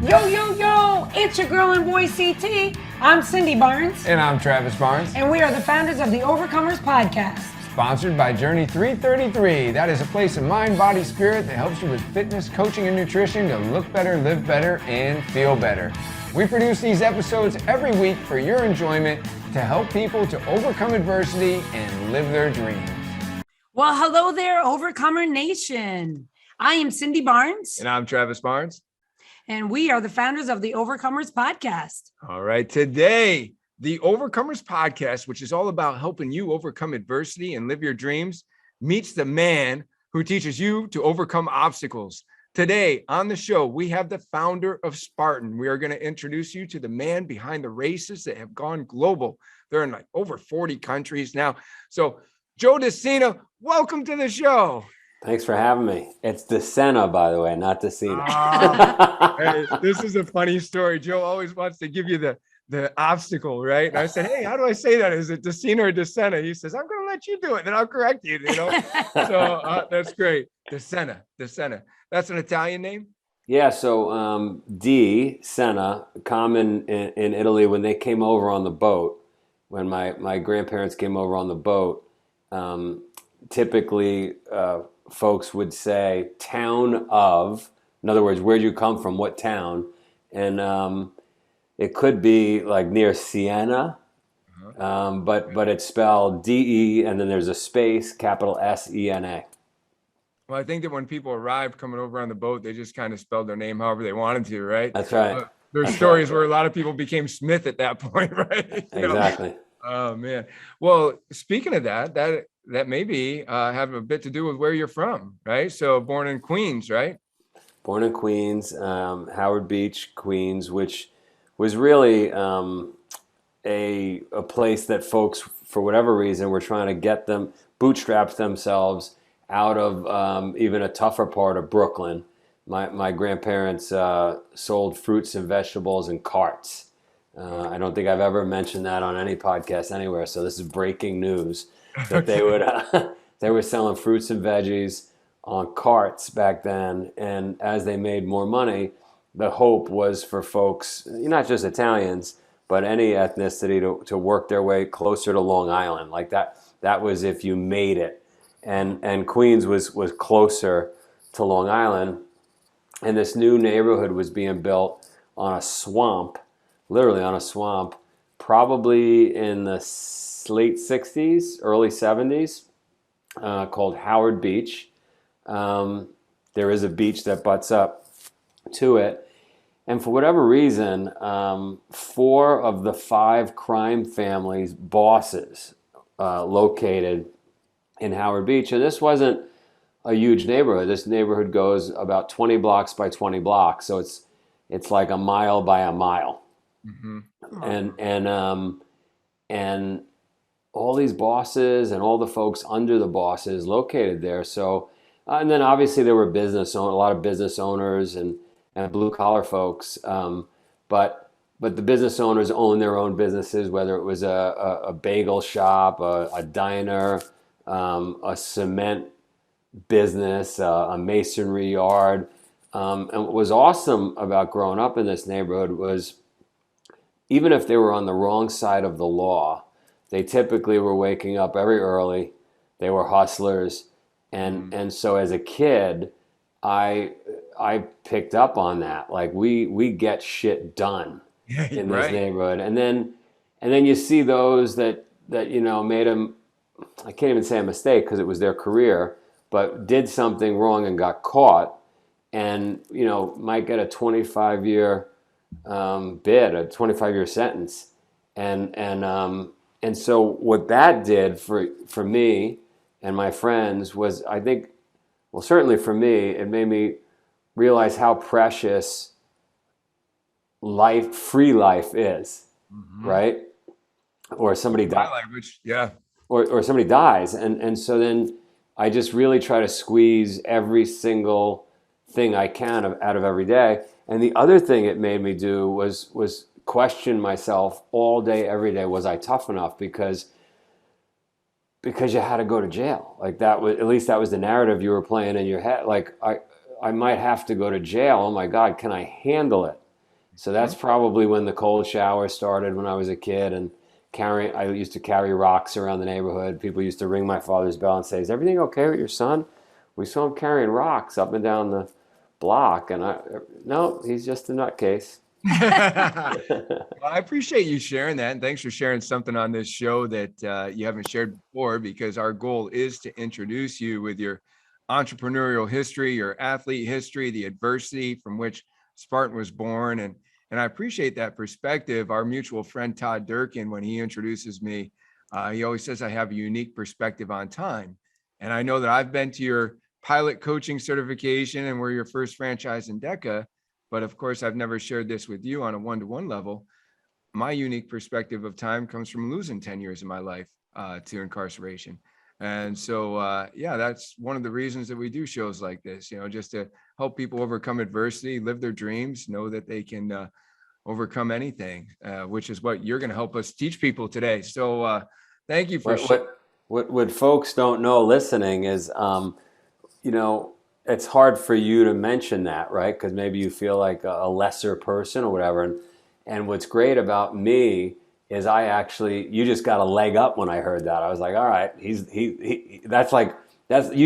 Yo, yo, yo, it's your girl and boy CT. I'm Cindy Barnes. And I'm Travis Barnes. And we are the founders of the Overcomers Podcast. Sponsored by Journey 333. That is a place of mind, body, spirit that helps you with fitness, coaching, and nutrition to look better, live better, and feel better. We produce these episodes every week for your enjoyment to help people to overcome adversity and live their dreams. Well, hello there, Overcomer Nation. I am Cindy Barnes. And I'm Travis Barnes. And we are the founders of the Overcomers Podcast. All right, today, the Overcomers Podcast, which is all about helping you overcome adversity and live your dreams, meets the man who teaches you to overcome obstacles. Today on the show, we have the founder of Spartan. We are going to introduce you to the man behind the races that have gone global. They're in like over 40 countries now. So Joe Sena, welcome to the show. Thanks for having me. It's Sena, by the way, not Sena. Hey, this is a funny story. Joe always wants to give you the obstacle, right? And I said, hey, how do I say that? Is it Sena or Sena? He says, I'm going to let you do it, then I'll correct you, So that's great. Sena. That's an Italian name? Yeah, so Sena, common in Italy when they came over on the boat, when my grandparents came over on the boat, typically folks would say town of, in other words, where'd you come from, what town? And it could be like near Siena, but it's spelled D-E, and then there's a space, capital S-E-N-A. Well, I think that when people arrived coming over on the boat, they just kind of spelled their name however they wanted to, right? That's right. There's stories where a lot of people became Smith at that point, right? Exactly. Oh, man. Well, speaking of that maybe have a bit to do with where you're from, right? So born in Queens, right? Born in Queens, Howard Beach, Queens, which was really a place that folks, for whatever reason, were trying to get them, bootstrap themselves out of even a tougher part of Brooklyn. My grandparents sold fruits and vegetables in carts. I don't think I've ever mentioned that on any podcast anywhere, so this is breaking news that they were selling fruits and veggies on carts back then, and as they made more money, the hope was for folks, not just Italians, but any ethnicity to work their way closer to Long Island. Like that was if you made it. And Queens was closer to Long Island, and this new neighborhood was being built on a swamp, literally on a swamp, probably in the late 60s, early 70s, called Howard Beach. There is a beach that butts up to it. And for whatever reason, 4 of the 5 crime families' bosses located in Howard Beach. And this wasn't a huge neighborhood. This neighborhood goes about 20 blocks by 20 blocks. So it's like a mile by a mile. Mm-hmm. And all these bosses and all the folks under the bosses located there. So, and then obviously there were a lot of business owners and blue collar folks. But the business owners owned their own businesses, whether it was a bagel shop, a diner, a cement business, a masonry yard. And what was awesome about growing up in this neighborhood was even if they were on the wrong side of the law, they typically were waking up very early. They were hustlers. And so as a kid, I picked up on that. Like we get shit done in this neighborhood. And then you see those that made them, I can't even say a mistake because it was their career, but did something wrong and got caught and, might get a 25-year bid, a 25-year sentence. And so what that did for me and my friends was, I think, well, certainly for me, it made me realize how precious free life is, right? Or somebody dies. My language, yeah. Or somebody dies. And so then I just really try to squeeze every single thing I can out of every day. And the other thing it made me do was question myself all day, every day. Was I tough enough? Because you had to go to jail. Like that was, at least that was the narrative you were playing in your head. Like I might have to go to jail. Oh my God, can I handle it? So that's probably when the cold shower started when I was a kid, and I used to carry rocks around the neighborhood. People used to ring my father's bell and say, "Is everything okay with your son? We saw him carrying rocks up and down the block." And no, he's just a nutcase. Well, I appreciate you sharing that. And thanks for sharing something on this show that you haven't shared before, because our goal is to introduce you with your entrepreneurial history, your athlete history, the adversity from which Spartan was born. And I appreciate that perspective. Our mutual friend, Todd Durkin, when he introduces me, he always says I have a unique perspective on time. And I know that I've been to your pilot coaching certification and we're your first franchise in DECA. But of course, I've never shared this with you on a one-to-one level. My unique perspective of time comes from losing 10 years of my life to incarceration. And so, yeah, that's one of the reasons that we do shows like this, just to help people overcome adversity, live their dreams, know that they can overcome anything, which is what you're going to help us teach people today. So thank you for what folks don't know listening is, it's hard for you to mention that, right? Because maybe you feel like a lesser person or whatever. And what's great about me is you just got a leg up when I heard that. I was like, all right, you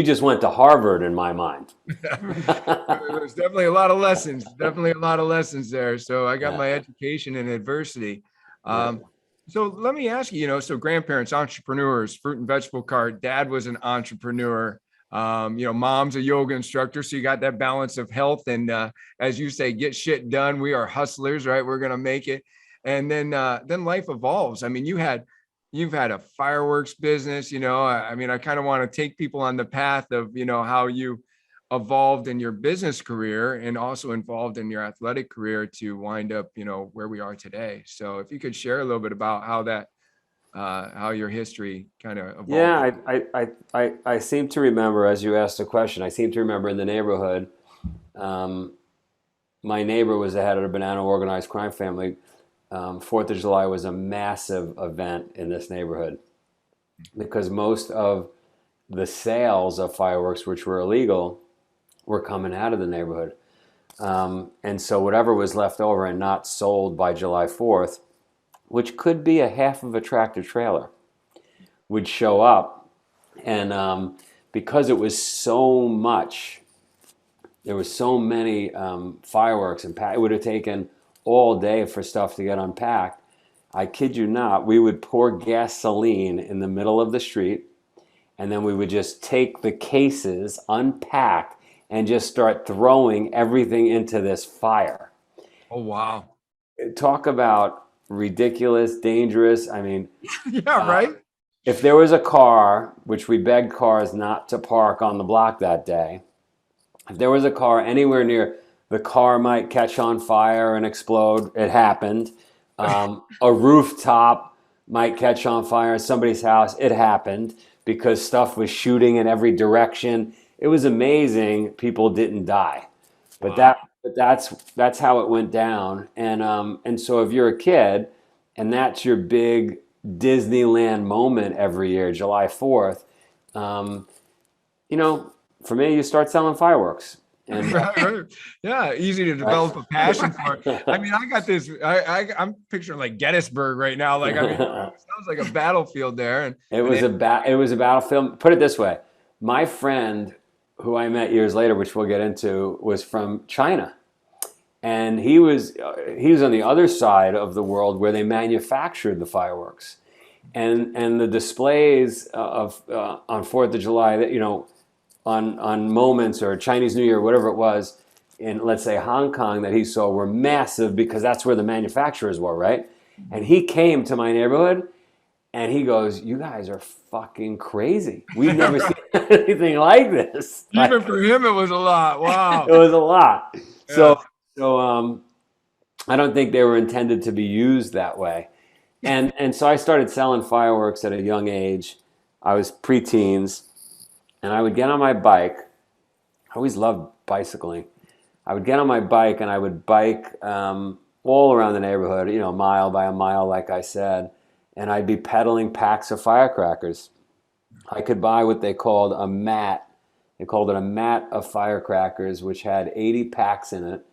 just went to Harvard in my mind. There's definitely a lot of lessons there. So I got my education in adversity. So let me ask you, so grandparents, entrepreneurs, fruit and vegetable cart, dad was an entrepreneur. Mom's a yoga instructor. So you got that balance of health and, as you say, get shit done. We are hustlers, right? We're going to make it. And then life evolves. I mean, you've had a fireworks business, I kind of want to take people on the path of, how you evolved in your business career and also involved in your athletic career to wind up, where we are today. So if you could share a little bit about how your history kind of evolved. Yeah, I seem to remember, as you asked the question, I seem to remember in the neighborhood, my neighbor was the head of a banana organized crime family. 4th of July was a massive event in this neighborhood because most of the sales of fireworks, which were illegal, were coming out of the neighborhood. And so whatever was left over and not sold by July 4th, which could be a half of a tractor trailer, would show up. And because it was so much, there was so many fireworks, and it would have taken all day for stuff to get unpacked. I kid you not, we would pour gasoline in the middle of the street, and then we would just take the cases, unpack, and just start throwing everything into this fire. Oh, wow. Talk about ridiculous, dangerous. I mean, yeah, right. If there was a car, which we begged cars not to park on the block that day, if there was a car anywhere near, the car might catch on fire and explode. It happened. A rooftop might catch on fire in somebody's house. It happened because stuff was shooting in every direction. It was amazing people didn't die. But wow. That's how it went down. And so if you're a kid and that's your big Disneyland moment every year, July 4th, for me, you start selling fireworks. And right. Yeah, easy to develop a passion for it. I mean, I got this. I'm picturing like Gettysburg right now. Like, it sounds like a battlefield there. And it was a battlefield. Put it this way: my friend, who I met years later, which we'll get into, was from China, and he was on the other side of the world where they manufactured the fireworks, and the displays of on 4th of July that on moments or Chinese New Year, whatever it was, in let's say Hong Kong that he saw were massive because that's where the manufacturers were, right? And he came to my neighborhood and he goes, "You guys are fucking crazy. We've never seen anything like this." Even for him, it was a lot. Wow. It was a lot. Yeah. So I don't think they were intended to be used that way. And so I started selling fireworks at a young age. I was preteens. And I would get on my bike. I always loved bicycling. I would get on my bike and I would bike all around the neighborhood, mile by a mile, like I said. And I'd be peddling packs of firecrackers. I could buy what they called a mat. They called it a mat of firecrackers, which had 80 packs in it,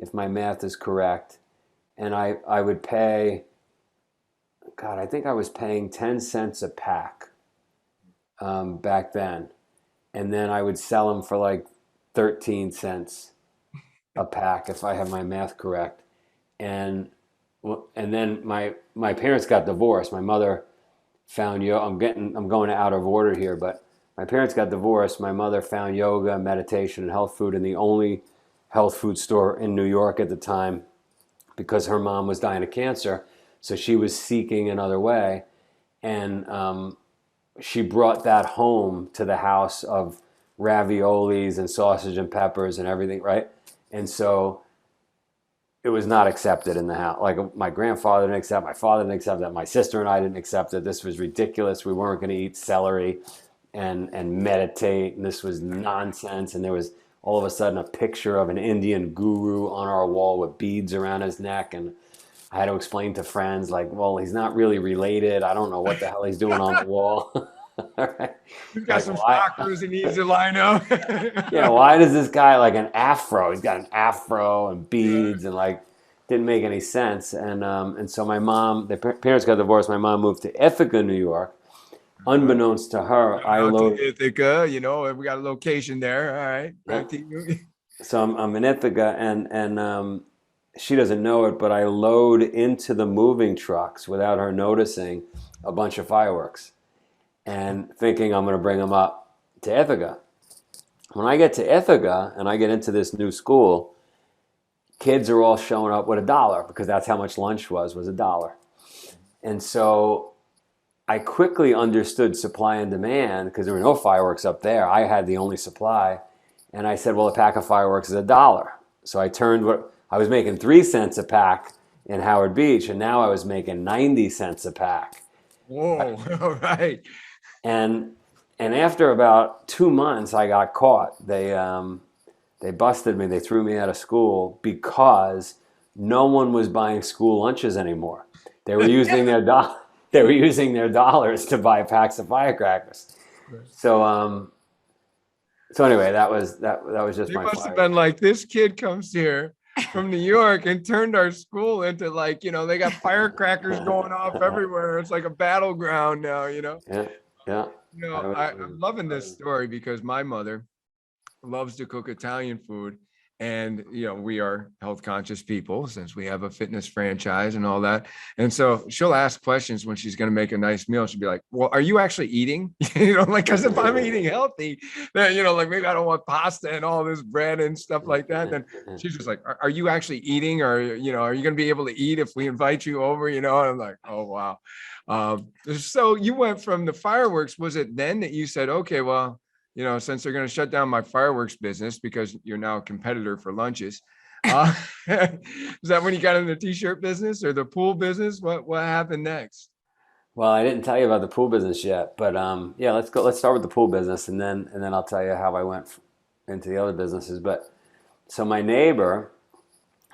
if my math is correct. and I would pay, God, I think I was paying 10 cents a pack back then. And then I would sell them for like 13 cents a pack, if I have my math correct. And then my parents got divorced. My mother found I'm going out of order here, but my parents got divorced. My mother found yoga, meditation, and health food in the only health food store in New York at the time, because her mom was dying of cancer. So she was seeking another way. And she brought that home to the house of raviolis and sausage and peppers and everything, right? And so it was not accepted in the house. Like, my grandfather didn't accept, my father didn't accept that, my sister and I didn't accept it. This was ridiculous. We weren't going to eat celery and meditate, and this was nonsense. And there was all of a sudden a picture of an Indian guru on our wall with beads around his neck, and I had to explain to friends, like, well, he's not really related. I don't know what the hell he's doing on the wall. Right? He's got Like, some stalkers he needs to line up. Yeah, why does this guy like an afro? He's got an afro and beads, and like, didn't make any sense. And so my mom, the parents got divorced. My mom moved to Ithaca, New York. Unbeknownst to her, I loaded Ithaca, we got a location there. All right. Yeah. Back to you. So I'm in Ithaca, and she doesn't know it, but I load into the moving trucks without her noticing a bunch of fireworks, and thinking I'm going to bring them up to Ithaca. When I get to Ithaca and I get into this new school, kids are all showing up with $1, because that's how much lunch was $1. And so I quickly understood supply and demand, because there were no fireworks up there. I had the only supply. And I said, well, a pack of fireworks is $1. So I turned what I was making 3 cents a pack in Howard Beach, and now I was making 90 cents a pack. Whoa. All right. And after about 2 months, I got caught. They busted me. They threw me out of school because no one was buying school lunches anymore. They were using their dollars to buy packs of firecrackers. So anyway, that was just They my must fire. have been like, this kid comes here from New York and turned our school into, like, they got firecrackers going off everywhere. It's like a battleground now, Yeah. I'm loving this story because my mother loves to cook Italian food, and we are health conscious people since we have a fitness franchise and all that. And so she'll ask questions when she's going to make a nice meal. She'll be like, well, are you actually eating? Because if I'm eating healthy, then like, maybe I don't want pasta and all this bread and stuff like that. Then she's just like, are you actually eating? Or are you going to be able to eat if we invite you over? And I'm like, oh wow. So you went from the fireworks. Was it then that you said, okay, well, since they're going to shut down my fireworks business because you're now a competitor for lunches, is that when you got in the t-shirt business or the pool business? What happened next? Well, I didn't tell you about the pool business yet, but yeah, let's start with the pool business, and then I'll tell you how I went into the other businesses. But so my neighbor,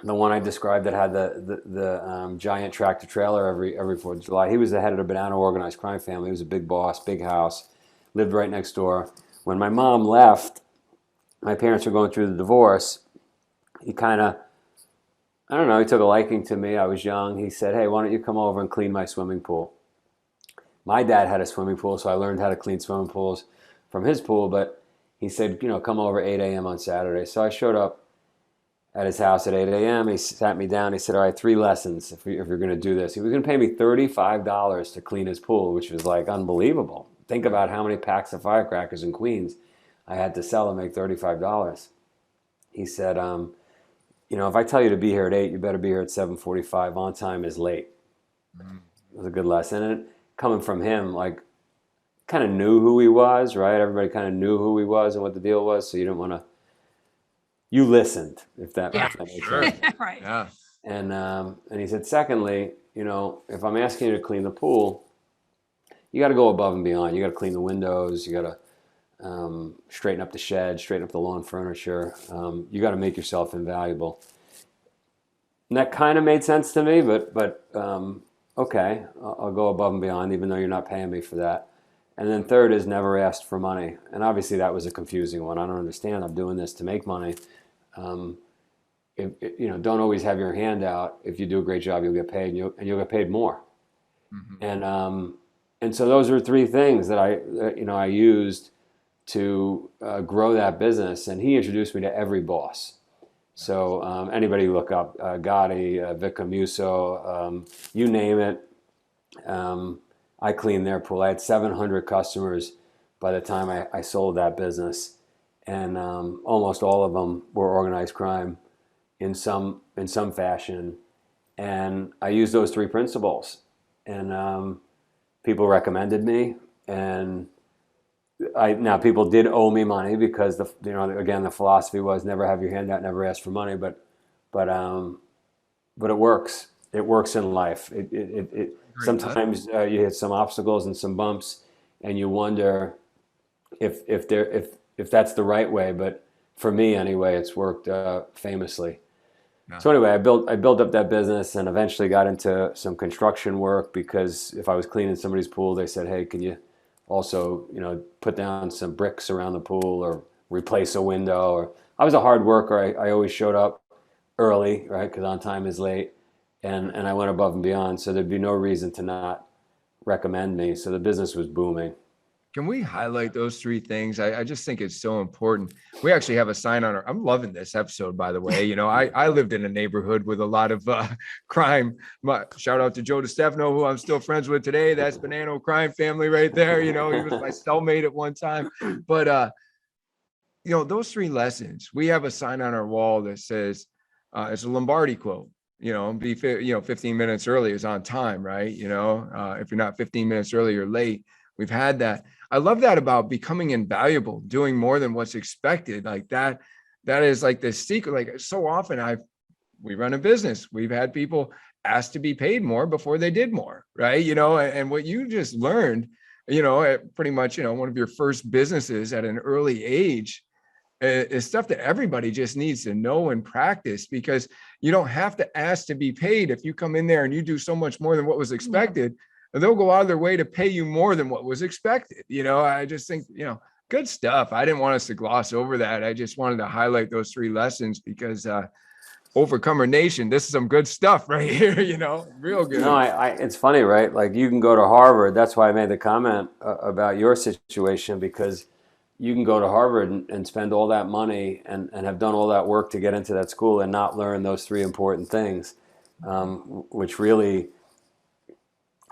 the one I described that had the giant tractor trailer every 4th of July, he was the head of the Banana organized crime family. He was a big boss, big house, lived right next door. When my mom left, my parents were going through the divorce. He kind of, I don't know, he took a liking to me. I was young. He said, hey, why don't you come over and clean my swimming pool? My dad had a swimming pool, so I learned how to clean swimming pools from his pool. But he said, come over 8 a.m. on Saturday. So I showed up at his house at 8 a.m. He sat me down. He said, all right, 3 lessons if you're going to do this. He was going to pay me $35 to clean his pool, which was like unbelievable. Think about how many packs of firecrackers in Queens I had to sell to make $35. He said, if I tell you to be here at 8, you better be here at 7:45. On time is late. It was a good lesson. And coming from him, like, kind of knew who he was, right? Everybody kind of knew who he was and what the deal was. So you didn't want to, you listened, if that makes sense. Right. Yeah. And he said, secondly, if I'm asking you to clean the pool, you got to go above and beyond. You got to clean the windows. You got to straighten up the shed, straighten up the lawn furniture. You got to make yourself invaluable. And that kind of made sense to me, but okay, I'll go above and beyond, even though you're not paying me for that. And then third is never asked for money. And obviously that was a confusing one. I don't understand. I'm doing this to make money. don't always have your hand out. If you do a great job, you'll get paid, and you'll get paid more. Mhm. And so those are three things that I used to grow that business. And he introduced me to every boss. So anybody look up Gotti, Vic Musso, you name it. I cleaned their pool. I had 700 customers by the time I sold that business, and almost all of them were organized crime in some fashion. And I used those three principles, and people recommended me. And now people did owe me money because again, the philosophy was never have your hand out, never ask for money. But it works. It works in life. It sometimes you hit some obstacles and some bumps, and you wonder if that's the right way. But for me anyway, it's worked famously. Yeah. So anyway, I built up that business and eventually got into some construction work, because if I was cleaning somebody's pool, they said, "Hey, can you also, put down some bricks around the pool or replace a window?" Or I was a hard worker. I always showed up early, right? Because on time is late, and I went above and beyond. So there'd be no reason to not recommend me. So the business was booming. Can we highlight those three things? I just think it's so important. We actually have a sign on our, I'm loving this episode, by the way. I lived in a neighborhood with a lot of crime. Shout out to Joe DiStefano, who I'm still friends with today. That's Bonanno crime family right there. He was my cellmate at one time. But, those three lessons, we have a sign on our wall that says, it's a Lombardi quote, be 15 minutes early is on time, right? If you're not 15 minutes early, you're late. We've had that. I love that about becoming invaluable, doing more than what's expected. Like that is like the secret. Like so often we run a business. We've had people ask to be paid more before they did more, right? And what you just learned, at pretty much, one of your first businesses at an early age, is stuff that everybody just needs to know and practice, because you don't have to ask to be paid. If you come in there and you do so much more than what was expected, they'll go out of their way to pay you more than what was expected. I just think, good stuff. I didn't want us to gloss over that. I just wanted to highlight those three lessons because Overcomer Nation, this is some good stuff right here, real good. No, it's funny, right? Like you can go to Harvard. That's why I made the comment about your situation, because you can go to Harvard and spend all that money and have done all that work to get into that school and not learn those three important things, which really,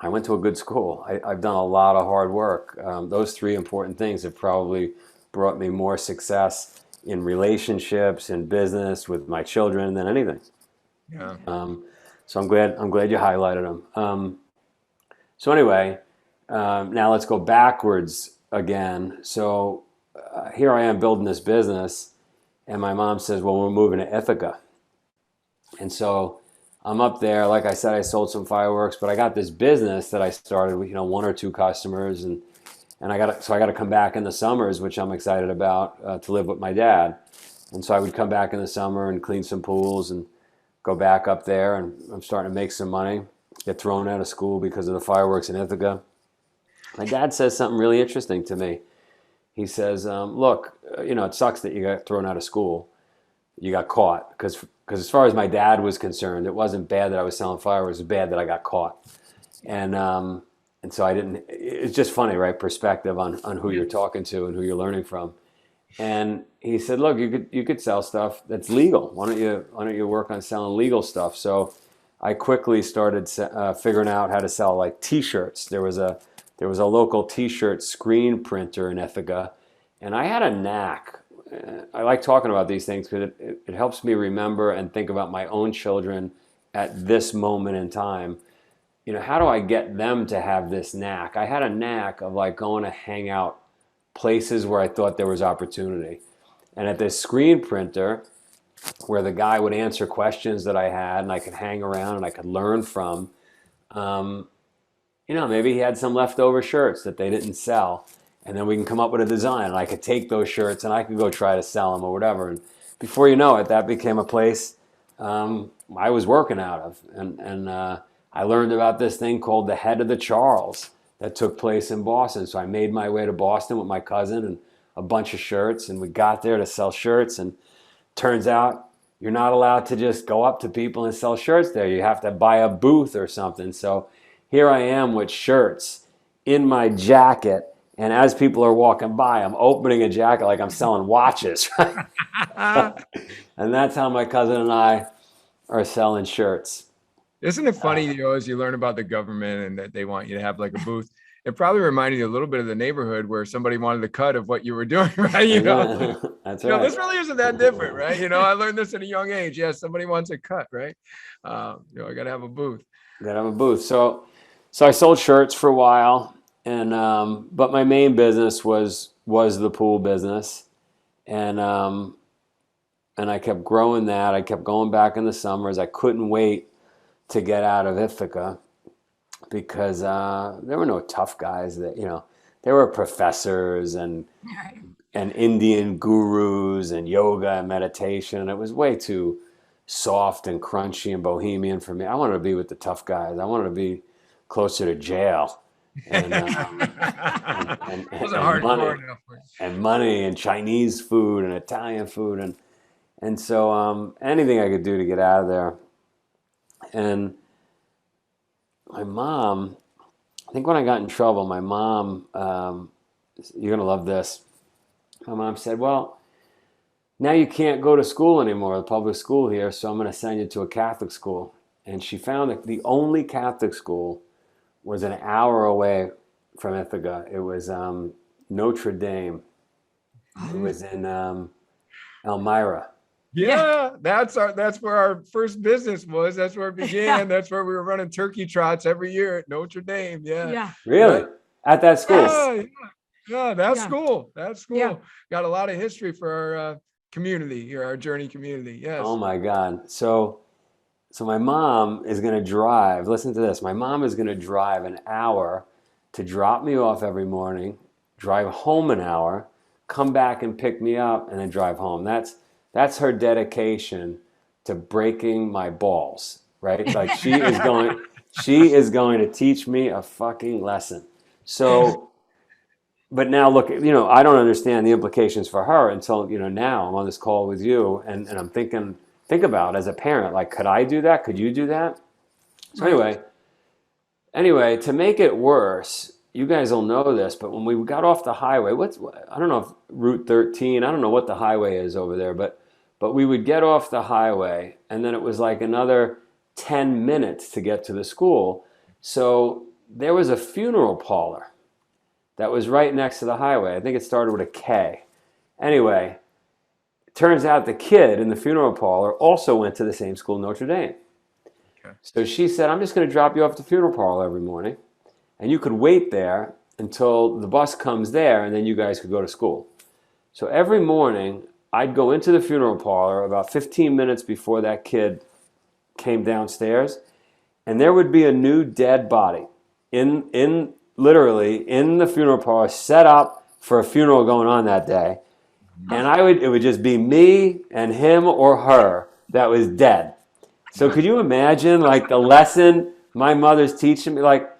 I went to a good school. I've done a lot of hard work. Those three important things have probably brought me more success in relationships, in business, with my children than anything. Yeah. So I'm glad you highlighted them. So anyway, now let's go backwards again. So here I am building this business, and my mom says, "Well, we're moving to Ithaca." And so I'm up there. Like I said, I sold some fireworks, but I got this business that I started with, one or two customers, and I got to come back in the summers, which I'm excited about, to live with my dad. And so I would come back in the summer and clean some pools and go back up there, and I'm starting to make some money. Get thrown out of school because of the fireworks in Ithaca. My dad says something really interesting to me. He says, "Look, it sucks that you got thrown out of school. You got caught, because as far as my dad was concerned, it wasn't bad that I was selling fireworks. It was bad that I got caught." And so I didn't. It's just funny, right? Perspective on who you're talking to and who you're learning from. And he said, "Look, you could sell stuff that's legal. Why don't you work on selling legal stuff?" So I quickly started figuring out how to sell like T-shirts. There was a local T-shirt screen printer in Ithaca, and I had a knack. I like talking about these things because it helps me remember and think about my own children at this moment in time. How do I get them to have this knack? I had a knack of like going to hang out places where I thought there was opportunity. And at this screen printer, where the guy would answer questions that I had and I could hang around and I could learn from, maybe he had some leftover shirts that they didn't sell. And then we can come up with a design, and I could take those shirts and I could go try to sell them or whatever. And before you know it, that became a place I was working out of. And I learned about this thing called the Head of the Charles that took place in Boston. So I made my way to Boston with my cousin and a bunch of shirts, and we got there to sell shirts. And turns out you're not allowed to just go up to people and sell shirts there. You have to buy a booth or something. So here I am with shirts in my jacket. And as people are walking by, I'm opening a jacket like I'm selling watches, right? And that's how my cousin and I are selling shirts. Isn't it funny, as you learn about the government and that they want you to have like a booth? It probably reminded you a little bit of the neighborhood where somebody wanted a cut of what you were doing, right? That's right. right. This really isn't that different, right? I learned this at a young age. Yeah, somebody wants a cut, right? I got to have a booth. Gotta have a booth. So I sold shirts for a while, and but my main business was the pool business, and I kept growing that. I kept going back in the summers. I couldn't wait to get out of Ithaca because there were no tough guys that, there were professors and Indian gurus and yoga and meditation. It was way too soft and crunchy and bohemian for me. I wanted to be with the tough guys. I wanted to be closer to jail and money and Chinese food and Italian food and so anything I could do to get out of there. And my mom, I think when I got in trouble, my mom, you're gonna love this. My mom said, "Well, now you can't go to school anymore, the public school here, so I'm going to send you to a Catholic school." And she found that the only Catholic school was an hour away from Ithaca. It was Notre Dame. It was in Elmira. Yeah, that's where our first business was. That's where it began. That's where we were running turkey trots every year at Notre Dame. Yeah. Really? At that school? Yeah, that's school. That's school. Yeah. Got a lot of history for our community here, our Journey community. Yes. Oh my God. So my mom is going to drive. Listen to this. My mom is going to drive an hour to drop me off every morning, drive home an hour, come back and pick me up, and then drive home. That's her dedication to breaking my balls, right? Like she is going to teach me a fucking lesson. So, but now look, I don't understand the implications for her until, now I'm on this call with you and I'm think about as a parent, like, could I do that? Could you do that? So anyway, to make it worse, you guys will know this, but when we got off the highway, I don't know if Route 13, I don't know what the highway is over there, but we would get off the highway and then it was like another 10 minutes to get to the school. So there was a funeral parlor that was right next to the highway. I think it started with a K. Anyway, it turns out the kid in the funeral parlor also went to the same school, Notre Dame. Okay. So she said, "I'm just going to drop you off at the funeral parlor every morning, and you could wait there until the bus comes there, and then you guys could go to school." So every morning, I'd go into the funeral parlor about 15 minutes before that kid came downstairs, and there would be a new dead body literally in the funeral parlor, set up for a funeral going on that day. And it would just be me and him or her that was dead. So could you imagine like the lesson my mother's teaching me? Like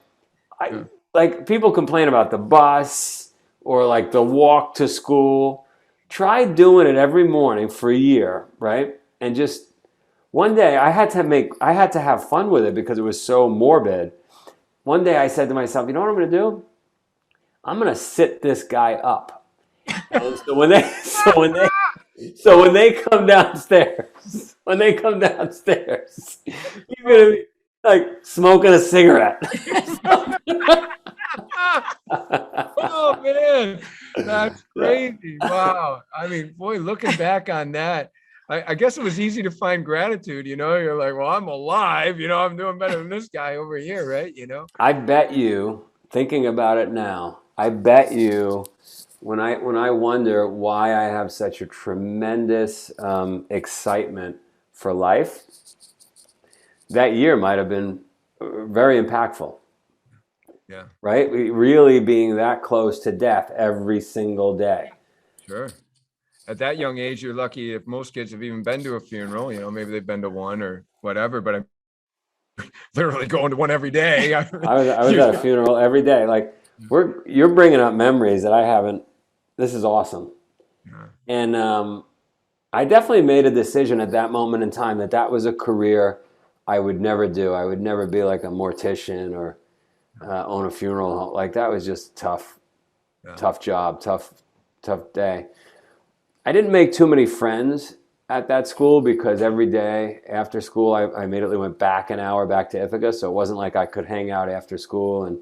people complain about the bus or like the walk to school. Try doing it every morning for a year, right? And just one day I had to have fun with it because it was so morbid. One day I said to myself, you know what I'm going to do? I'm going to sit this guy up. And so when they come downstairs, you're going to be like smoking a cigarette. Oh man, that's crazy. Wow. I mean, boy, looking back on that, I guess it was easy to find gratitude, you're like, well, I'm alive, I'm doing better than this guy over here, right? I bet you, thinking about it now, when I wonder why I have such a tremendous excitement for life, that year might have been very impactful. Yeah. Right? Really being that close to death every single day. Sure. At that young age, you're lucky if most kids have even been to a funeral, maybe they've been to one or whatever, but I'm literally going to one every day. I was at a funeral every day. Like you're bringing up memories that I haven't. This is awesome. Yeah. I definitely made a decision at that moment in time that that was a career I would never do. I would never be like a mortician or own a funeral home. Like that was just tough, tough job, tough day. I didn't make too many friends at that school because every day after school, I immediately went back an hour back to Ithaca. So it wasn't like I could hang out after school, and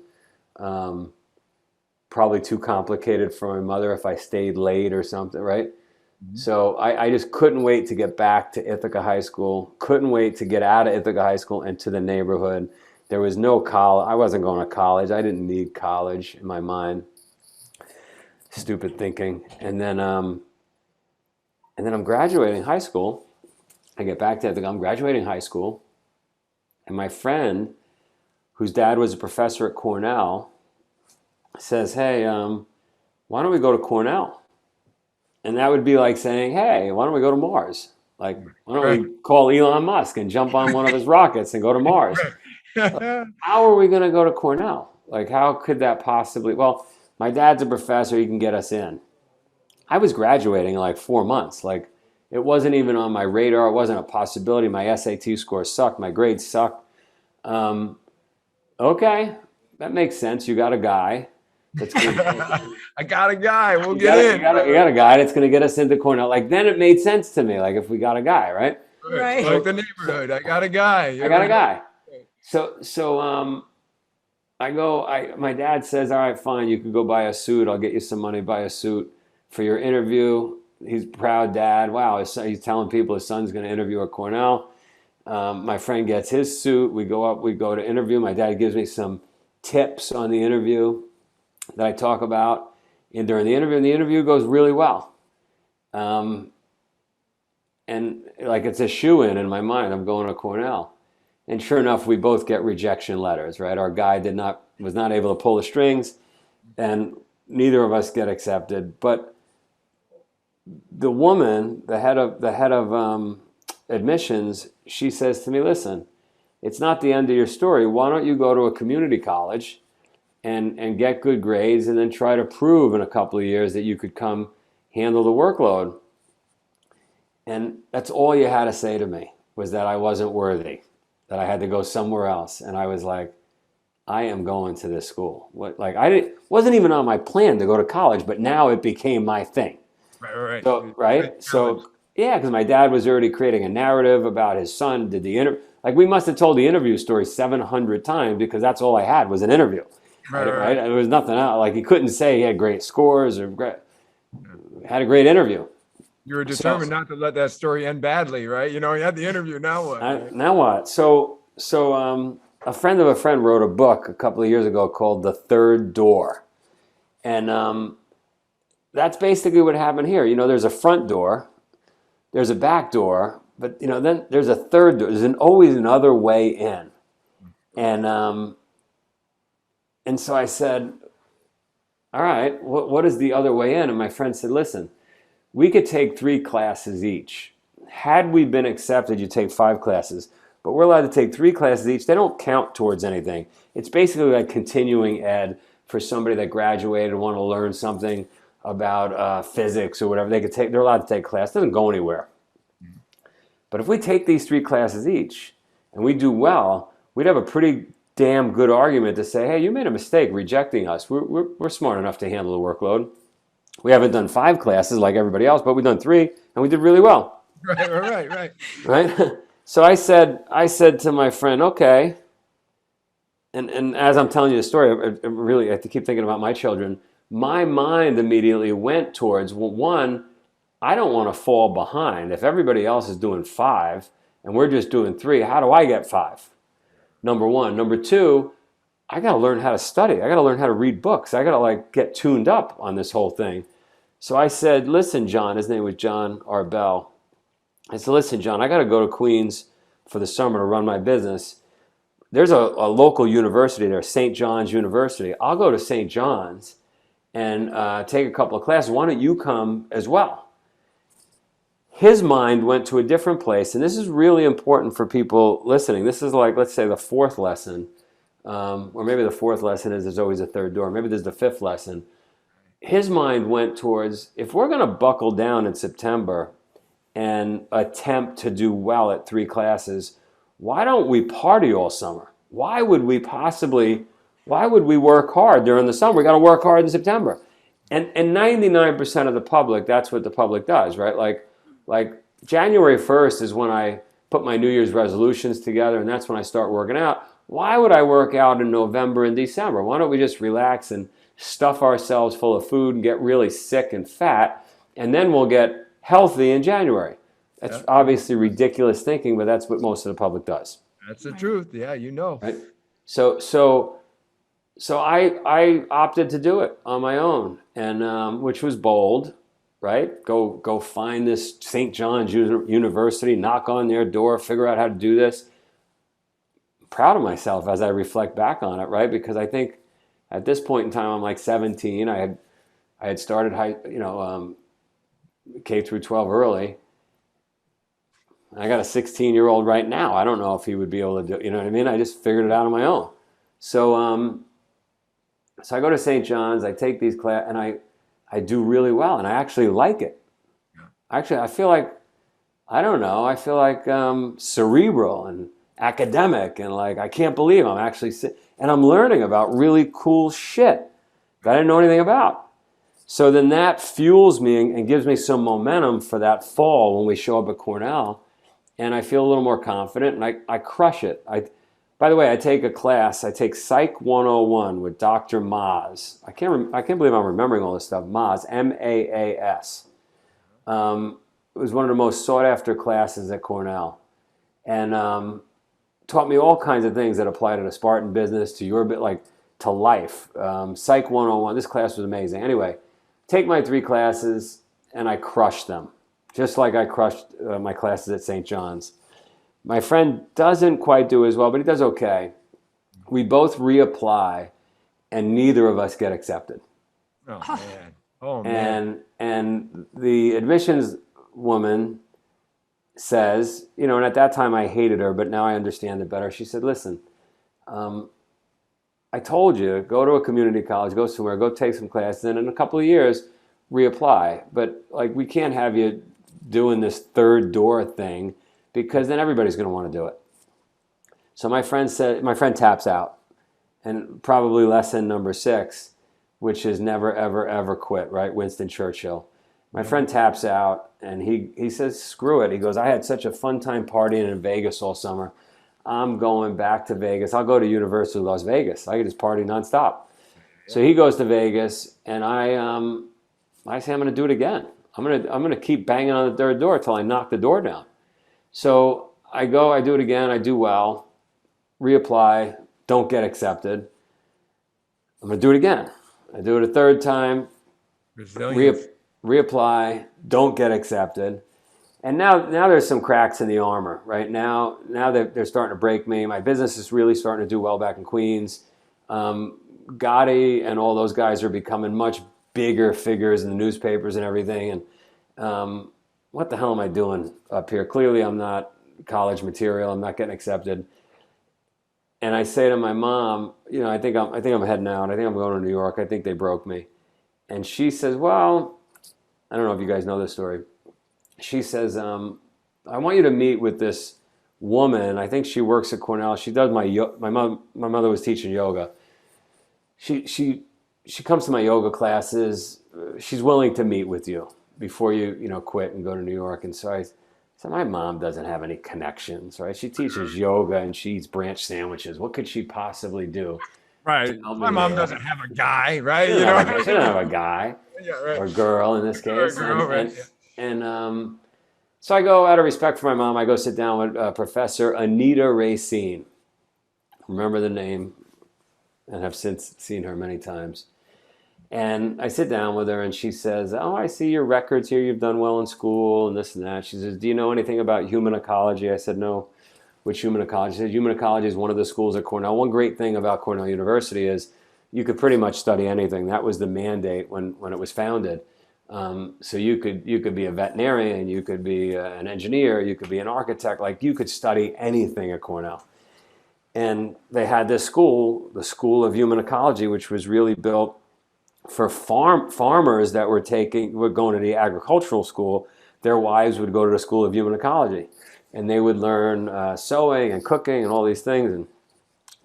probably too complicated for my mother if I stayed late or something, right? So I just couldn't wait to get back to Ithaca High School, couldn't wait to get out of Ithaca High School into the neighborhood. There was no college. I wasn't going to college. I didn't need college in my mind. Stupid thinking. And then I'm graduating high school. I get back to Ithaca. I'm graduating high school. And my friend, whose dad was a professor at Cornell, says, hey, why don't we go to Cornell? And that would be like saying, hey, why don't we go to Mars? Like, why don't we call Elon Musk and jump on one of his rockets and go to Mars? How are we going to go to Cornell? Like, how could that possibly? Well, my dad's a professor. He can get us in. I was graduating in like 4 months. Like, it wasn't even on my radar. It wasn't a possibility. My SAT score sucked. My grades sucked. Okay, that makes sense. You got a guy. I got a guy. We'll get in. You got a guy that's going to get us into Cornell. Like, then it made sense to me. Like, if we got a guy, right? Right. Like the neighborhood. I got a guy. I got a guy. So I go. My dad says, all right, fine. You can go buy a suit. I'll get you some money. Buy a suit for your interview. He's a proud dad. Wow, he's telling people his son's going to interview at Cornell. My friend gets his suit. We go up. We go to interview. My dad gives me some tips on the interview that I talk about during the interview, and the interview goes really well. And like it's a shoo-in my mind. I'm going to Cornell. And sure enough, we both get rejection letters, right? Our guy was not able to pull the strings, and neither of us get accepted. But the woman, the head of admissions, she says to me, listen, it's not the end of your story. Why don't you go to a community college and get good grades, and then try to prove in a couple of years that you could come handle the workload? And that's all you had to say to me, was that I wasn't worthy, that I had to go somewhere else. And I was like, I am going to this school. Wasn't even on my plan to go to college, but now it became my thing. Right. So yeah, because my dad was already creating a narrative about his son. Did the interview? Like, we must have told the interview story 700 times because that's all I had was an interview. Right. There was nothing else. Like, he couldn't say he had great scores or had a great interview. You were determined not to let that story end badly, right? You had the interview. Now what? Now what? So a friend of a friend wrote a book a couple of years ago called The Third Door. And that's basically what happened here. There's a front door, there's a back door, but then there's a third door. There's always another way in. And so I said, all right, what is the other way in? And my friend said, listen, we could take 3 classes each. Had we been accepted, you take 5 classes, but we're allowed to take 3 classes each. They don't count towards anything. It's basically like continuing ed for somebody that graduated and want to learn something about physics or whatever. They're allowed to take a class. It doesn't go anywhere. But if we take these 3 classes each and we do well, we'd have a pretty damn good argument to say, hey, you made a mistake rejecting us. We're smart enough to handle the workload. We haven't done 5 classes like everybody else, but we've done 3 and we did really well. Right. Right? So I said to my friend, okay. And as I'm telling you the story, I have to keep thinking about my children. My mind immediately went towards, well, one, I don't want to fall behind. If everybody else is doing 5 and we're just doing 3, how do I get 5? Number one. Number two, I got to learn how to study. I got to learn how to read books. I got to get tuned up on this whole thing. So I said, listen, John, his name was John R. Bell. I said, listen, John, I got to go to Queens for the summer to run my business. There's a local university there, St. John's University. I'll go to St. John's and take a couple of classes. Why don't you come as well? His mind went to a different place, and this is really important for people listening. This is like, let's say, the 4th lesson, or maybe the 4th lesson is there's always a third door. Maybe there's the 5th lesson. His mind went towards, if we're going to buckle down in September and attempt to do well at 3 classes, why don't we party all summer? Why would we work hard during the summer? We got to work hard in September. And 99% of the public, that's what the public does, right? Like January 1st is when I put my New Year's resolutions together, and that's when I start working out. Why would I work out in November and December? Why don't we just relax and stuff ourselves full of food and get really sick and fat, and then we'll get healthy in January? That's obviously ridiculous thinking, but that's what most of the public does. That's the truth. Yeah, you know. Right? So I opted to do it on my own, and which was bold, right? Go find this St. John's University, knock on their door, figure out how to do this. I'm proud of myself as I reflect back on it, right? Because I think at this point in time, I'm like 17. I had started K through 12 early. I got a 16-year-old right now. I don't know if he would be able to do, you know what I mean? I just figured it out on my own. So so I go to St. John's, I take these classes, and I do really well, and I actually like it. Actually, I feel like, I don't know, I feel like cerebral and academic, and like, I can't believe I'm actually, and I'm learning about really cool shit that I didn't know anything about. So then that fuels me and gives me some momentum for that fall when we show up at Cornell, and I feel a little more confident, and I crush it. By the way, I take a class. I take Psych 101 with Dr. Maas. I can't believe I'm remembering all this stuff. Maas, M-A-A-S. It was one of the most sought-after classes at Cornell, and taught me all kinds of things that apply to the Spartan business, to your bit, like to life. Psych 101. This class was amazing. Anyway, take my 3 classes, and I crushed them, just like I crushed my classes at St. John's. My friend doesn't quite do as well, but he does okay. We both reapply, and neither of us get accepted. Oh, man. Oh, man. And the admissions woman says, and at that time I hated her, but now I understand it better. She said, listen, I told you, go to a community college, go somewhere, go take some classes, and in a couple of years, reapply. But like, we can't have you doing this third door thing, because then everybody's going to want to do it. So my friend taps out, and probably lesson number 6, which is never, ever, ever quit, right? Winston Churchill. My friend taps out, and he says, screw it. He goes, I had such a fun time partying in Vegas all summer. I'm going back to Vegas. I'll go to University of Las Vegas. I could just party nonstop. Yeah. So he goes to Vegas, and I say, I'm going to do it again. I'm going to keep banging on the third door until I knock the door down. So I go, I do it again, I do well, reapply, don't get accepted. I'm going to do it again. I do it a third time, reapply, don't get accepted. And now there's some cracks in the armor, right? Now they're starting to break me. My business is really starting to do well back in Queens. Gotti and all those guys are becoming much bigger figures in the newspapers and everything. And what the hell am I doing up here? Clearly I'm not college material. I'm not getting accepted. And I say to my mom, I think I'm heading out. I think I'm going to New York. I think they broke me. And she says, well, I don't know if you guys know this story. She says, I want you to meet with this woman. I think she works at Cornell. She does my mother was teaching yoga. She comes to my yoga classes. She's willing to meet with you before you quit and go to New York. And so I said, my mom doesn't have any connections, right? She teaches yoga and she eats branch sandwiches. What could she possibly do? Right. My mom doesn't have a guy, right? She doesn't have a guy, yeah, right. Or girl in this case. Right. So I go, out of respect for my mom, I go sit down with Professor Anita Racine. Remember the name, and have since seen her many times. And I sit down with her, and she says, oh, I see your records here. You've done well in school and this and that. She says, do you know anything about human ecology? I said, no. Which human ecology? She said, human ecology is one of the schools at Cornell. One great thing about Cornell University is you could pretty much study anything. That was the mandate when it was founded. So you could be a veterinarian, you could be an engineer, you could be an architect. Like, you could study anything at Cornell. And they had this school, the School of Human Ecology, which was really built for farmers that were going to the agricultural school their wives would go to the School of Human Ecology, and they would learn sewing and cooking and all these things and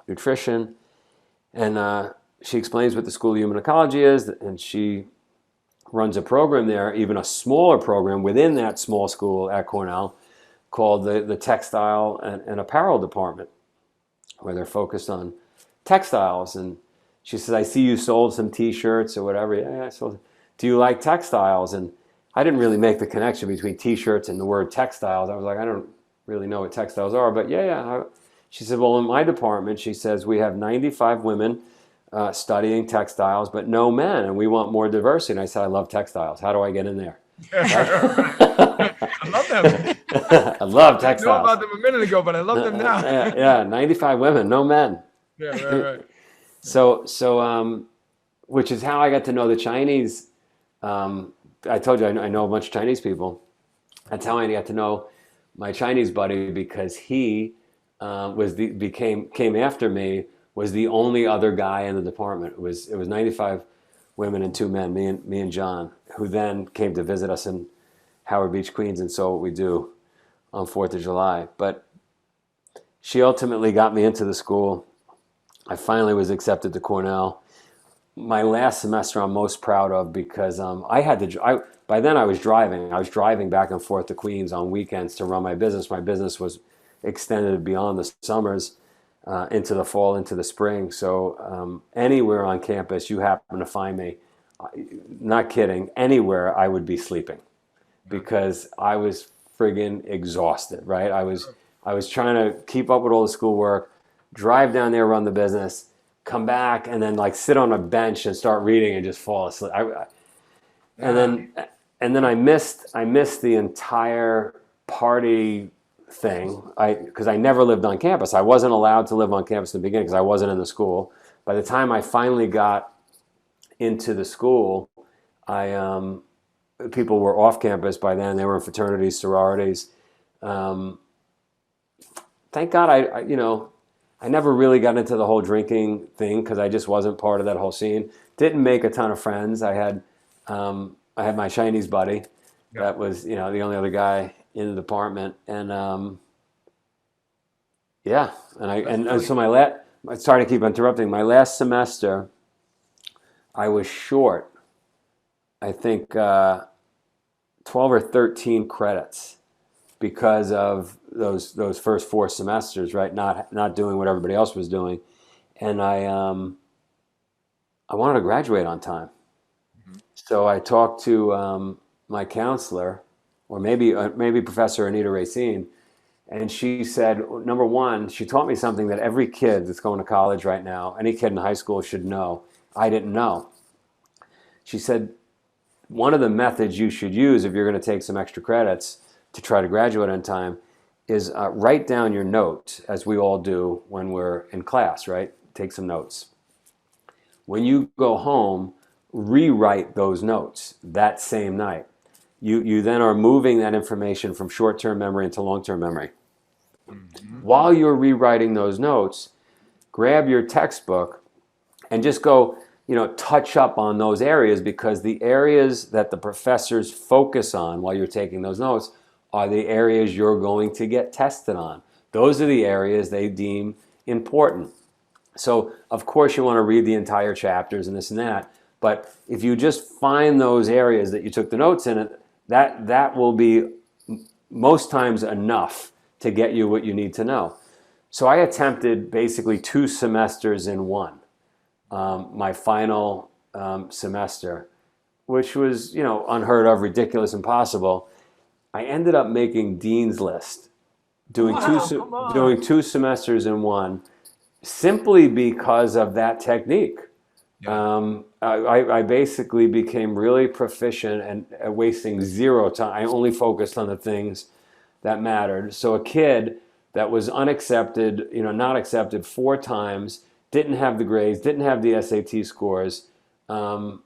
nutrition. And she explains what the School of Human Ecology is, and she runs a program there, even a smaller program within that small school at Cornell, called the Textile and Apparel Department, where they're focused on textiles. And she says, I see you sold some T-shirts or whatever. Yeah, I sold. Do you like textiles? And I didn't really make the connection between T-shirts and the word textiles. I was like, I don't really know what textiles are, but yeah. She said, well, in my department, she says, we have 95 women studying textiles, but no men, and we want more diversity. And I said, I love textiles. How do I get in there? I love them. I love I textiles. know about them a minute ago, but I love them now. Yeah, 95 women, no men. Yeah, right. So, which is how I got to know the Chinese. I told you I know a bunch of Chinese people. That's how I got to know my Chinese buddy, because he came after me, was the only other guy in the department. It was 95 women and 2 men, me and John, who then came to visit us in Howard Beach, Queens, and saw what we do on 4th of July. But she ultimately got me into the school. I finally was accepted to Cornell. My last semester I'm most proud of, because by then I was driving. I was driving back and forth to Queens on weekends to run my business. My business was extended beyond the summers, into the fall, into the spring. So anywhere on campus you happen to find me, not kidding, anywhere I would be sleeping, because I was friggin' exhausted, right? I was trying to keep up with all the schoolwork, drive down there, run the business, come back, and then like sit on a bench and start reading and just fall asleep. And then I missed the entire party thing, because I never lived on campus. I wasn't allowed to live on campus in the beginning because I wasn't in the school. By the time I finally got into the school, people were off campus by then. They were in fraternities, sororities. Thank God I never really got into the whole drinking thing, because I just wasn't part of that whole scene. Didn't make a ton of friends. I had my Chinese buddy. Yeah. That was the only other guy in the department, and so sorry to keep interrupting. My last semester, I was short, I think 12 or 13 credits, because of those first 4 semesters, right? Not doing what everybody else was doing, and I wanted to graduate on time. Mm-hmm. So I talked to my counselor, or maybe Professor Anita Racine, and she said, number one, she taught me something that every kid that's going to college right now, any kid in high school should know. I didn't know. She said, one of the methods you should use if you're going to take some extra credits to try to graduate on time is write down your notes, as we all do when we're in class, right? Take some notes. When you go home, rewrite those notes that same night. You then are moving that information from short-term memory into long-term memory. Mm-hmm. While you're rewriting those notes, grab your textbook and just go, touch up on those areas, because the areas that the professors focus on while you're taking those notes are the areas you're going to get tested on. Those are the areas they deem important. So, of course, you want to read the entire chapters and this and that, but if you just find those areas that you took the notes in, that will be most times enough to get you what you need to know. So I attempted basically 2 semesters in one, my final semester, which was, unheard of, ridiculous, impossible. I ended up making Dean's List, doing 2 semesters in one, simply because of that technique. Yeah. I basically became really proficient and wasting 0 time. I only focused on the things that mattered. So a kid that was unaccepted, not accepted 4 times, didn't have the grades, didn't have the SAT scores. It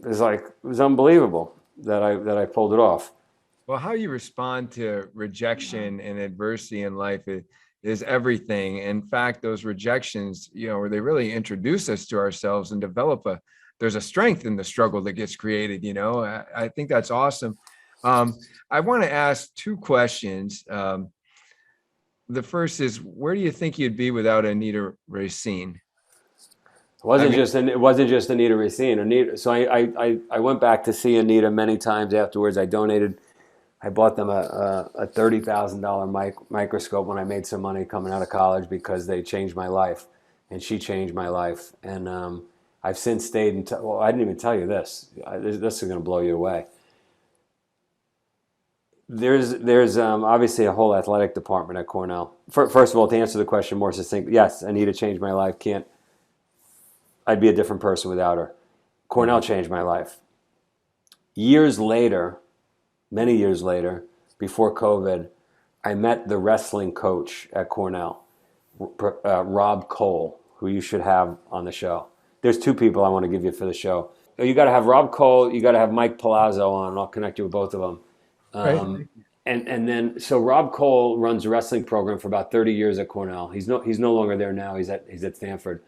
was unbelievable that I pulled it off. Well, how you respond to rejection and adversity in life is everything. In fact, those rejections, where they really introduce us to ourselves and there's a strength in the struggle that gets created. I think that's awesome. I want to ask two questions. The first is, where do you think you'd be without Anita Racine? It wasn't just Anita Racine. So I went back to see Anita many times afterwards. I bought them a $30,000 microscope when I made some money coming out of college, because they changed my life, and she changed my life. And I've since stayed in. Well, I didn't even tell you this. This is going to blow you away. There's obviously a whole athletic department at Cornell. First of all, to answer the question more succinct, yes, Anita changed my life. I'd be a different person without her. Cornell changed my life. Years later, many years later, before COVID, I met the wrestling coach at Cornell, Rob Cole, who you should have on the show. There's two people I want to give you for the show. You got to have Rob Cole. You got to have Mike Palazzo on, and I'll connect you with both of them. Right. And then so Rob Cole runs a wrestling program for about 30 years at Cornell. He's no longer there now. He's at Stanford.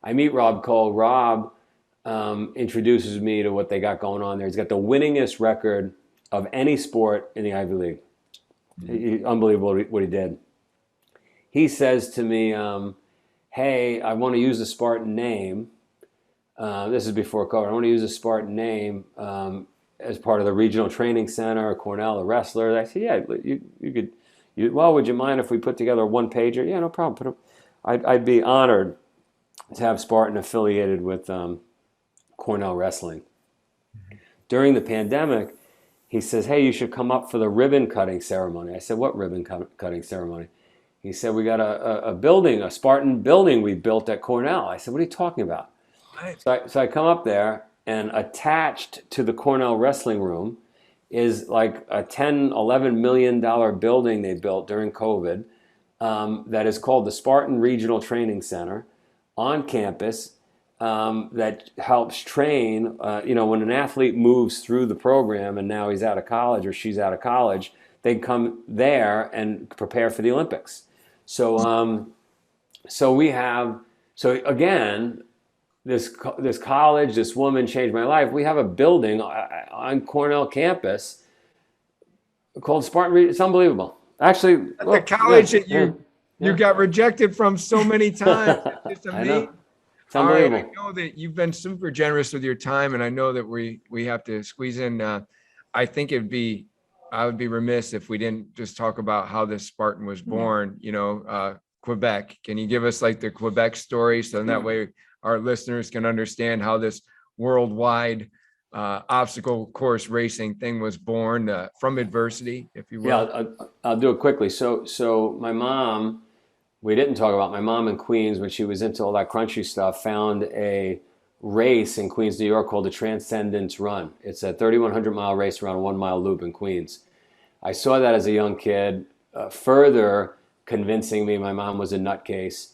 I meet Rob Cole. Rob introduces me to what they got going on there. He's got the winningest record of any sport in the Ivy League. Unbelievable what he did. He says to me, hey, I want to use the Spartan name. This is before COVID. I want to use the Spartan name as part of the regional training center at Cornell, the wrestlers. I said, yeah, you could. Well, would you mind if we put together a one-pager? Yeah, no problem. I'd be honored to have Spartan affiliated with Cornell Wrestling. During the pandemic, he says, hey, you should come up for the ribbon cutting ceremony. I said, what ribbon cutting ceremony? He said, we got a building, a Spartan building we built at Cornell. I said, what are you talking about? Right. So I come up there, and attached to the Cornell wrestling room is like a $11 million building they built during COVID that is called the Spartan Regional Training Center on campus that helps train, when an athlete moves through the program and now he's out of college or she's out of college, they come there and prepare for the Olympics. So again, this college, this woman changed my life. We have a building on Cornell campus called Spartan. It's unbelievable. Actually, the college that you got rejected from so many times. It's amazing. I know. It's unbelievable. All right, I know that you've been super generous with your time, and I know that we have to squeeze in. I think I would be remiss if we didn't just talk about how this Spartan was born. Quebec. Can you give us like the Quebec story, so that way our listeners can understand how this worldwide obstacle course racing thing was born from adversity, if you will? Yeah, I'll do it quickly. So my mom, we didn't talk about my mom in Queens, when she was into all that crunchy stuff, found a race in Queens, New York called the Transcendence Run. It's a 3,100 mile race around a 1 mile loop in Queens. I saw that as a young kid, further convincing me my mom was a nutcase.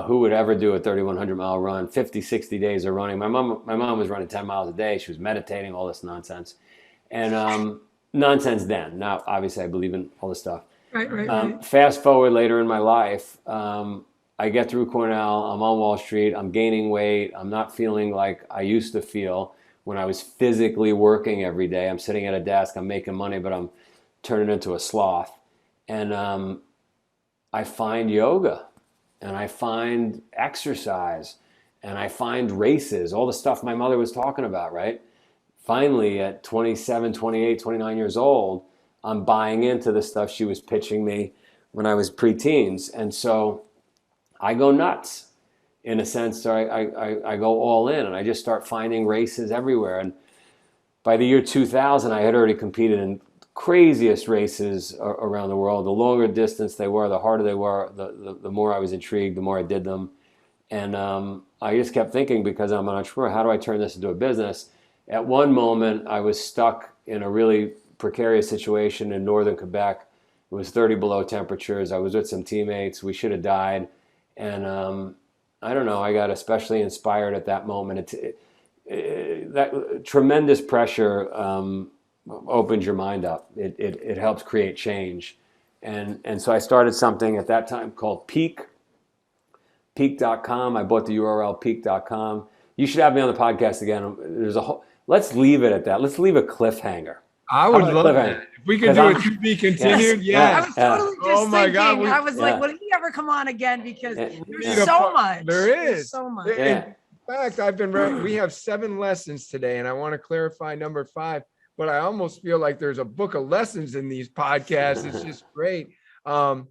Who would ever do a 3,100 mile run, 50, 60 days of running? My mom was running 10 miles a day. She was meditating, all this nonsense. And nonsense then. Now, obviously, I believe in all this stuff. Right. Fast forward later in my life, I get through Cornell. I'm on Wall Street. I'm gaining weight. I'm not feeling like I used to feel when I was physically working every day. I'm sitting at a desk. I'm making money, but I'm turning into a sloth. And I find yoga. And I find exercise, and I find races, all the stuff my mother was talking about, right? Finally, at 27, 28, 29 years old, I'm buying into the stuff she was pitching me when I was preteens. And so I go nuts, in a sense. So I go all in, and I just start finding races everywhere. And by the year 2000, I had already competed in craziest races around the world. The longer distance they were, the harder they were, the more I was intrigued, the more I did them. And I just kept thinking, because I'm an entrepreneur, how do I turn this into a business? At one moment, I was stuck in a really precarious situation in northern Quebec. It was 30 below temperatures. I was with some teammates. We should have died. And I don't know, I got especially inspired at that moment. That tremendous pressure opens your mind up. It helps create change. And so I started something at that time called Peak.com. I bought the URL Peak.com. You should have me on the podcast again. Let's leave it at that. Let's leave a cliffhanger. I would love that. If we could do it to be continued, I was yes. totally just Oh my God, thinking. I was like, will he ever come on again? Because there's so much. There's so much. In fact, we have 7 lessons today, and I want to clarify number 5, but I almost feel like there's a book of lessons in these podcasts. It's just great. And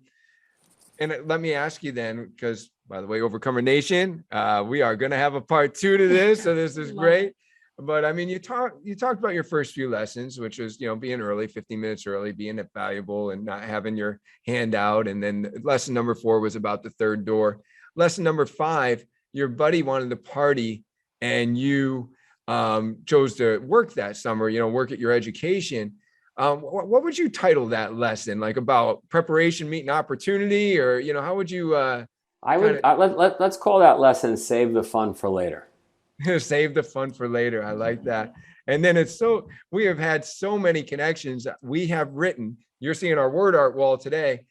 let me ask you then, because by the way, Overcomer Nation, we are going to have a part 2 to this. So this is great. But I mean, you talked about your first few lessons, which was, being early, 15 minutes early, being valuable and not having your hand out. And then lesson number 4 was about the third door. Lesson number 5, your buddy wanted to party and you chose to work that summer, work at your education. What would you title that lesson? Like about preparation, meeting opportunity, or, how would you, let's call that lesson, save the fun for later. Save the fun for later. I like that. And then we have had so many connections. We have written, you're seeing our word art wall today.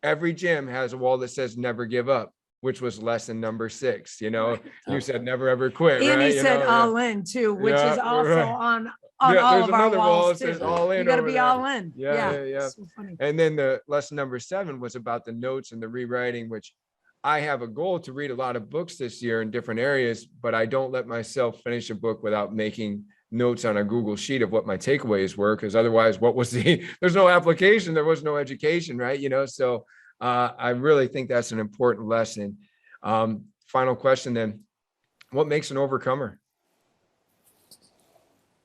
Every gym has a wall that says never give up, which was lesson number 6. You said never ever quit. And right? he said all in too, which is also on all of our walls too. All in. You got to be all in. Yeah. So funny. And then the lesson number 7 was about the notes and the rewriting, which I have a goal to read a lot of books this year in different areas, but I don't let myself finish a book without making notes on a Google sheet of what my takeaways were, because otherwise there's no application, there was no education, right? So I really think that's an important lesson. Final question then, what makes an overcomer?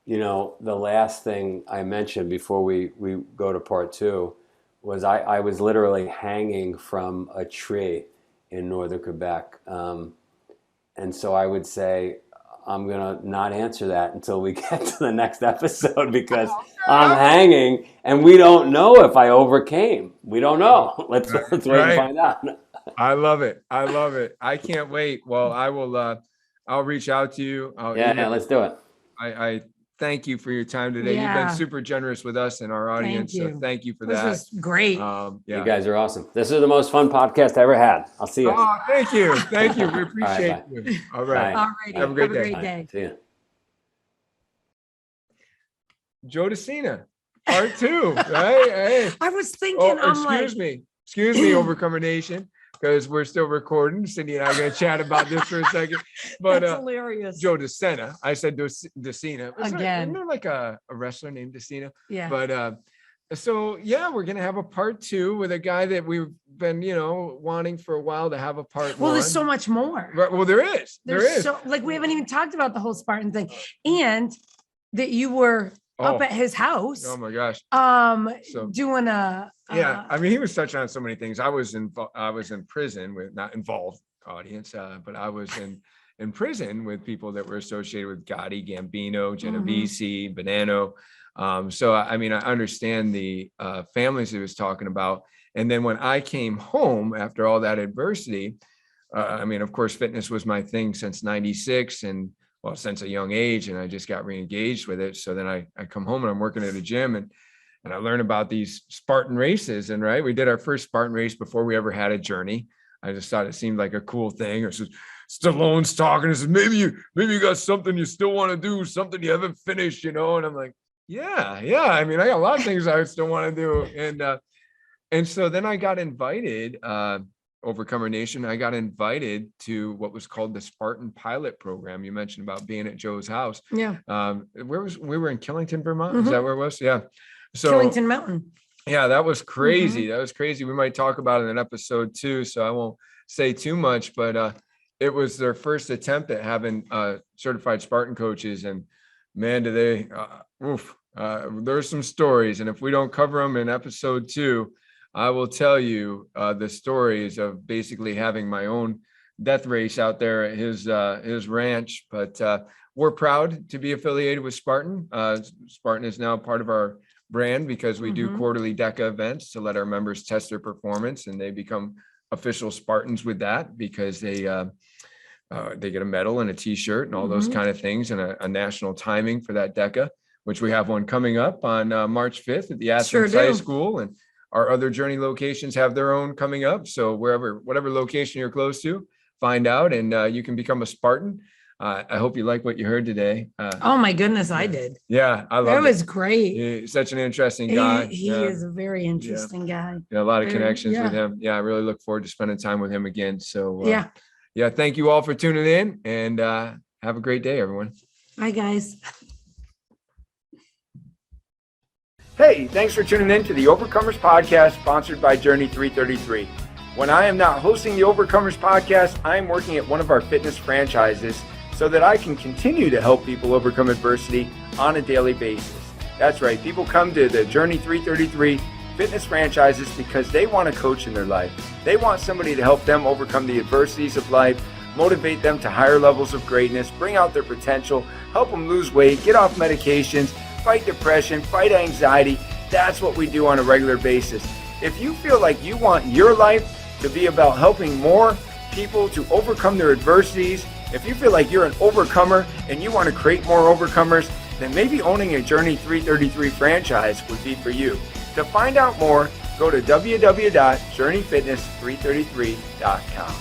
The last thing I mentioned before we go to part 2 was I was literally hanging from a tree in northern Quebec. And so I would say, I'm going to not answer that until we get to the next episode, because I'm hanging and we don't know if I overcame. We don't know. Let's wait and find out. I love it. I can't wait. Well, I'll reach out to you. Let's do it. I thank you for your time today. You've been super generous with us and our audience. So thank you for that. This was great. You guys are awesome. This is the most fun podcast I ever had. I'll see you. Oh, thank you. We appreciate you. All right. Have a great day. Bye. See you. Joe to Sena, part 2, right? Hey. I was thinking, excuse me, Overcomer Nation, because we're still recording. Cindy and I are going to chat about this for a second. But that's hilarious. Joe to Sena. I said to Sena. Again. Isn't there like a wrestler named Sena? Yeah. But we're going to have a part 2 with a guy that we've been, wanting for a while to have a part 1. Well, there's so much more. Right. Well, there is. So, we haven't even talked about the whole Spartan thing, and that you were up at his house. Oh my gosh. Doing a. I mean, he was touching on so many things. I was in prison with, not involved audience, but I was in prison with people that were associated with Gotti, Gambino, Genovese, Bonanno. So, I mean, I understand the families he was talking about. And then when I came home after all that adversity, I mean, of course, fitness was my thing since 96 and since a young age, and I just got re-engaged with it. So then I come home and I'm working at a gym and I learned about these Spartan races. And we did our first Spartan race before we ever had a journey. I just thought it seemed like a cool thing. Or so Stallone's talking and says, maybe you got something you still want to do, something you haven't finished, And I'm like, yeah. I mean, I got a lot of things I still want to do. And so then I got invited, Overcomer Nation, I got invited to what was called the Spartan Pilot Program. You mentioned about being at Joe's house. Yeah. We were in Killington, Vermont. Is that where it was? Yeah. So Killington Mountain. Yeah, that was crazy. That was crazy. We might talk about it in episode 2, so I won't say too much, but it was their first attempt at having certified Spartan coaches. And man, do they, there's some stories. And if we don't cover them in episode 2, I will tell you the stories of basically having my own death race out there at his ranch. But we're proud to be affiliated with Spartan. Spartan is now part of our brand because we do quarterly DECA events to let our members test their performance, and they become official Spartans with that because they get a medal and a t-shirt and all those kind of things, and a national timing for that DECA, which we have one coming up on March 5th at the Athens High School, and our other Journey locations have their own coming up. So whatever location you're close to, find out, and you can become a Spartan. I hope you like what you heard today. Oh my goodness, I did. Yeah, I love it. That was great. He's such an interesting guy. He is a very interesting guy. Yeah, a lot of Very- connections yeah. with him. Yeah, I really look forward to spending time with him again. So Yeah. thank you all for tuning in, and have a great day, everyone. Bye, guys. Hey, thanks for tuning in to the Overcomers Podcast, sponsored by Journey 333. When I am not hosting the Overcomers Podcast, I am working at one of our fitness franchises so that I can continue to help people overcome adversity on a daily basis. That's right, people come to the Journey 333 fitness franchises because they want a coach in their life. They want somebody to help them overcome the adversities of life, motivate them to higher levels of greatness, bring out their potential, help them lose weight, get off medications, fight depression, fight anxiety. That's what we do on a regular basis. If you feel like you want your life to be about helping more people to overcome their adversities, if you feel like you're an overcomer and you want to create more overcomers, then maybe owning a Journey 333 franchise would be for you. To find out more, go to www.journeyfitness333.com.